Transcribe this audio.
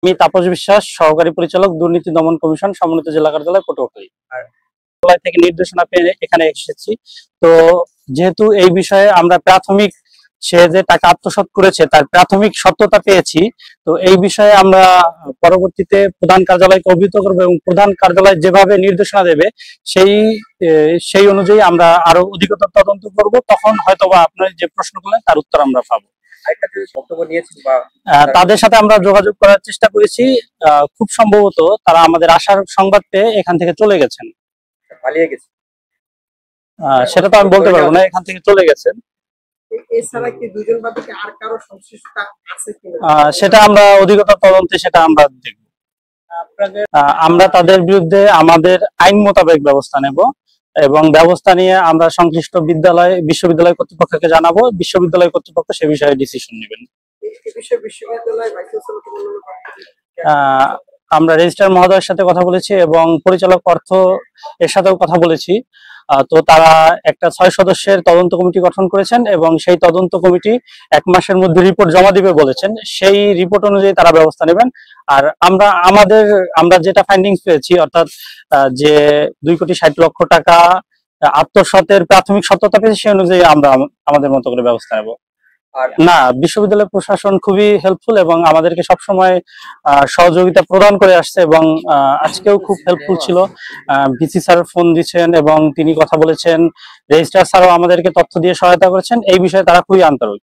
আমি তাপস বিশ্বাস, সহকারী পরিচালক, দুর্নীতি দমন কমিশন, সমন্বিত জেলা কার্যালয়, পটুয়াখালী। আর কার্যালয় থেকে নির্দেশনা পেয়ে এখানে এসেছি। তো যেহেতু এই বিষয়ে আমরা প্রাথমিক, সে যে টাকা আত্মসাৎ করেছে তার প্রাথমিক সত্যতা পেয়েছি, তো এই বিষয়ে আমরা পরবর্তীতে প্রধান কার্যালয়কে অবহিত করবো এবং প্রধান কার্যালয় যেভাবে নির্দেশনা দেবে সেই সেই অনুযায়ী আমরা আরো অধিকতর তদন্ত করব। তখন হয়তোবা আপনার যে প্রশ্ন করলেন তার উত্তর আমরা পাবো। তাদের সাথে আমরা যোগাযোগ করার চেষ্টা করেছি। খুব সম্ভবত তারা আমাদের আসার সংবাদ পেয়ে এখান থেকে চলে গেছেন, পালিয়ে গেছে। সেটা তো আমি বলতে পারবো না, এখান থেকে চলে গেছেন। সেটা আমরা অধিকতর তদন্তে সেটা আমরা দেখব। আমরা তাদের বিরুদ্ধে আমাদের আইন মোতাবেক ব্যবস্থা নেব এবং ব্যবস্থা নিয়ে আমরা সংশ্লিষ্ট বিশ্ববিদ্যালয় কর্তৃপক্ষকে জানাবো। বিশ্ববিদ্যালয় কর্তৃপক্ষ সে বিষয়ে ডিসিশন নেবেন। আমরা রেজিস্ট্রার মহোদয়ের সাথে কথা বলেছি এবং পরিচালক অর্থ এর সাথেও কথা বলেছি। তো তারা একটা 6 সদস্যের তদন্ত কমিটি গঠন করেছেন এবং সেই তদন্ত কমিটি 1 মাসের মধ্যে রিপোর্ট জমা দিবে বলেছেন। সেই রিপোর্ট অনুযায়ী তারা ব্যবস্থা নেবেন। আর আমরা যেটা ফাইন্ডিংস পেয়েছি, অর্থাৎ যে 2,60,00,000 টাকা আত্মসাতের প্রাথমিক সত্যতা পেয়েছি, সেই অনুযায়ী আমরা আমাদের মতো করে ব্যবস্থা নেব। না, বিশ্ববিদ্যালয় প্রশাসন খুবই হেল্পফুল এবং আমাদেরকে সবসময় সহযোগিতা প্রদান করে আসছে এবং আজকেও খুব হেল্পফুল ছিল। ভিসি স্যার ফোন দিচ্ছেন এবং তিনি কথা বলেছেন, রেজিস্ট্রার স্যারও আমাদেরকে তথ্য দিয়ে সহায়তা করেছেন। এই বিষয়ে তারা খুবই আন্তরিক।